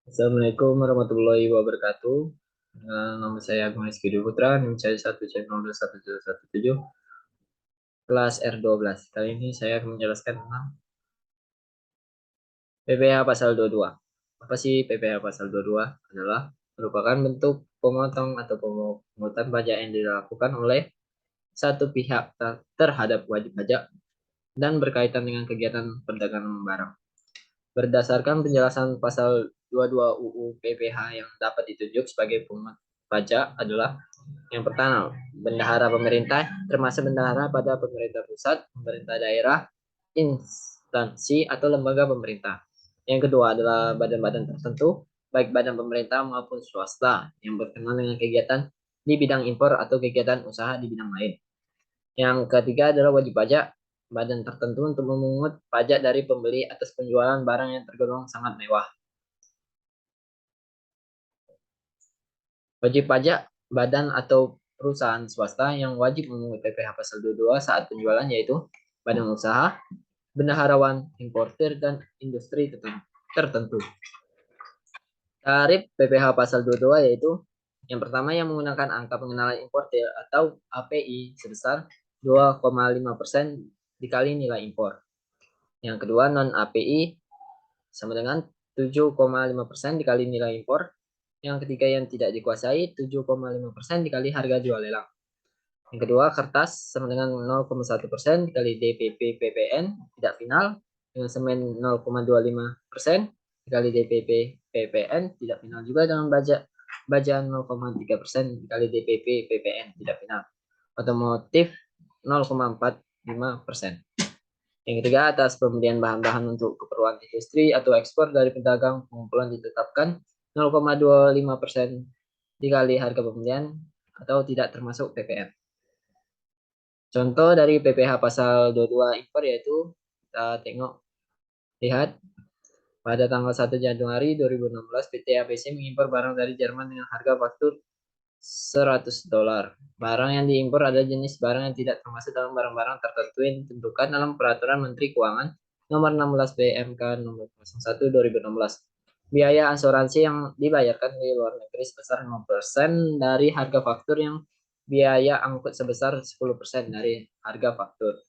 Assalamualaikum warahmatullahi wabarakatuh. Nama saya Agung Rizky Dwi Putra, NIM saya 1C02117, kelas R12. Kali ini saya akan menjelaskan tentang PPh pasal 22. Apa sih PPh pasal 22? Adalah merupakan bentuk pemotong atau pemungutan pajak yang dilakukan oleh satu pihak terhadap wajib pajak dan berkaitan dengan kegiatan perdagangan barang. Berdasarkan penjelasan pasal 22 UU PPh yang dapat ditunjuk sebagai pemungut pajak adalah yang pertama, bendahara pemerintah, termasuk bendahara pada pemerintah pusat, pemerintah daerah, instansi atau lembaga pemerintah. Yang kedua adalah badan-badan tertentu, baik badan pemerintah maupun swasta yang berkenaan dengan kegiatan di bidang impor atau kegiatan usaha di bidang lain. Yang ketiga adalah wajib pajak, badan tertentu untuk memungut pajak dari pembeli atas penjualan barang yang tergolong sangat mewah. Wajib pajak, badan atau perusahaan swasta yang wajib memungut PPh pasal 22 saat penjualan yaitu badan usaha, bendaharawan, importir, dan industri tertentu. Tarif PPh pasal 22 yaitu yang pertama yang menggunakan angka pengenalan importir atau API sebesar 2,5% dikali nilai impor. Yang kedua non API sama dengan 7,5% dikali nilai impor. Yang ketiga yang tidak dikuasai 7,5% dikali harga jual lelang. Yang kedua kertas sama dengan 0,1% dikali DPP PPN tidak final dengan semen 0,25% dikali DPP PPN tidak final juga dengan baja 0,3% dikali DPP PPN tidak final. Otomotif 0,45%. Yang ketiga, atas pembelian bahan-bahan untuk keperluan industri atau ekspor dari pedagang, pengumpulan ditetapkan 0,25% dikali harga pembelian atau tidak termasuk PPN. Contoh dari PPh pasal 22 impor yaitu kita lihat pada tanggal 1 Januari 2016 PT ABC mengimpor barang dari Jerman dengan harga faktur $100. Barang yang diimpor adalah jenis barang yang tidak termasuk dalam barang-barang tertentu yang ditentukan dalam Peraturan Menteri Keuangan Nomor 16 BMK Nomor 01 2016. Biaya asuransi yang dibayarkan di luar negeri sebesar 5% dari harga faktur yang biaya angkut sebesar 10% dari harga faktur.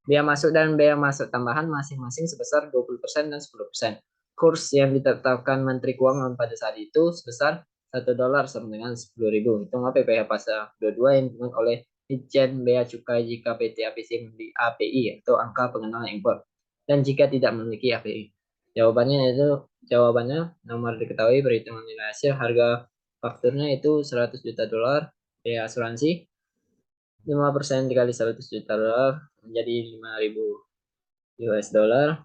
Biaya masuk dan biaya masuk tambahan masing-masing sebesar 20% dan 10%. Kurs yang ditetapkan Menteri Keuangan pada saat itu sebesar $1 sama dengan 10.000. Hitung PPh pasal 22 yang dibuat oleh Ditjen Bea Cukai jika PT APC memiliki API atau angka pengenalan impor dan jika tidak memiliki API. Jawabannya nomor diketahui perhitungan nilai hasil harga fakturnya itu $100 juta, biaya asuransi 5% dikali $100 juta menjadi 5.000 US dollar.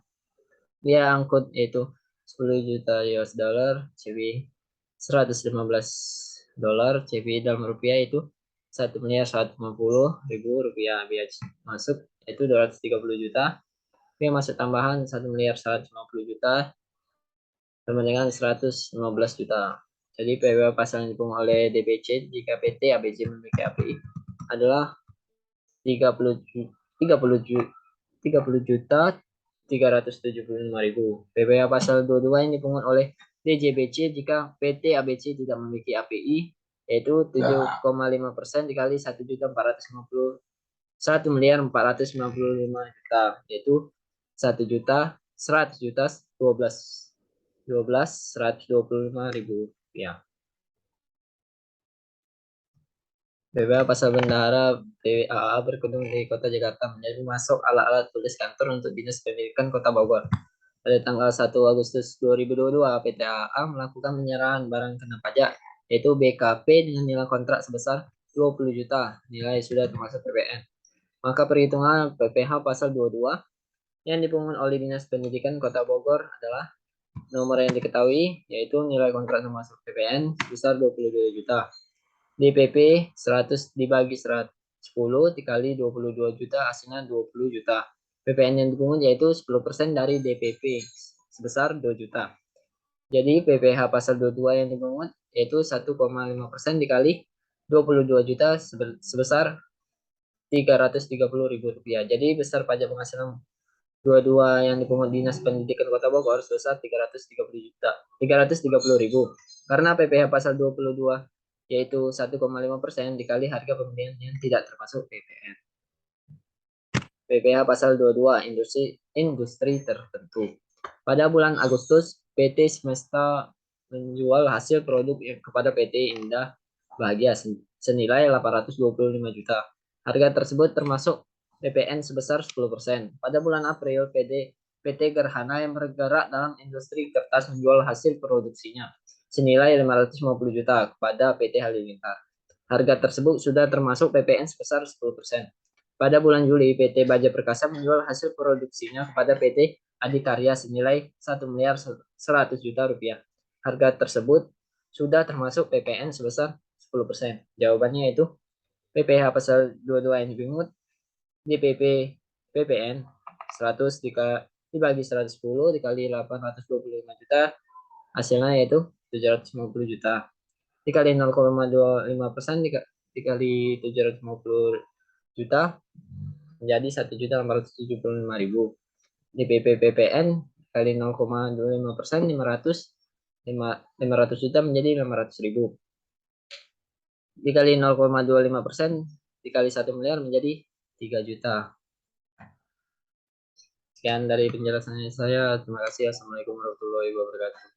Biaya angkut yaitu 10 juta US dollar, CBI $115, CBI dalam rupiah itu 1.150.000 rupiah. Biaya masuk yaitu 230 juta. Biaya masuk tambahan 1.150 juta sama dengan 115 juta. Jadi PPh pasal yang dipungut oleh DBC jika PT ABC memiliki API adalah 30 juta 375.000. PPh pasal 22 yang dipungut oleh DJBC jika PT ABC tidak memiliki API yaitu 7,5% dikali 1.455.000 yaitu 1.100.000 rupiah. PPh pasal bendahara PAA berkedung di Kota Jakarta menjadi masuk alat-alat tulis kantor untuk Dinas Pendidikan Kota Bogor. Pada tanggal 1 Agustus 2022, PT AA melakukan penyerahan barang kena pajak, yaitu BKP dengan nilai kontrak sebesar 20 juta, nilai sudah termasuk PPN. Maka perhitungan PPh pasal 22 yang dipungut oleh Dinas Pendidikan Kota Bogor adalah nomor yang diketahui, yaitu nilai kontrak termasuk PPN sebesar 22 juta. DPP 100 dibagi 10 dikali 22 juta hasilnya 20 juta. PPN yang dipungut yaitu 10% dari DPP sebesar 2 juta. Jadi PPh pasal 22 yang dipungut yaitu 1,5% dikali 22 juta sebesar 330.000 rupiah. Jadi besar pajak penghasilan dua-dua yang dipungut Dinas Pendidikan Kota Bogor sebesar 330.000. Karena PPh pasal 22 yaitu 1,5% dikali harga pembelian yang tidak termasuk PPN. PPh pasal 22 industri tertentu. Pada bulan Agustus, PT Semesta menjual hasil produk kepada PT Indah Bahagia senilai 825 juta. Harga tersebut termasuk PPN sebesar 10%. Pada bulan April, PT Gerhana yang bergerak dalam industri kertas menjual hasil produksinya senilai 550 juta kepada PT Halilintar. Harga tersebut sudah termasuk PPN sebesar 10%. Pada bulan Juli, PT Baja Perkasa menjual hasil produksinya kepada PT Adikarya senilai 1 miliar 100 juta rupiah. Harga tersebut sudah termasuk PPN sebesar 10%. Jawabannya itu PPh pasal 22 yang dipungut DPP PPN 100 dibagi 110 dikali 825 juta, hasilnya yaitu 750 juta. Dikali 0,25% dikali 750 juta menjadi 1.875.000. DPP PPN kali 0,25% 500 juta menjadi 500.000. Dikali 0,25% dikali 1 miliar menjadi 3 juta. Sekian dari penjelasannya saya. Terima kasih. Assalamualaikum warahmatullahi wabarakatuh.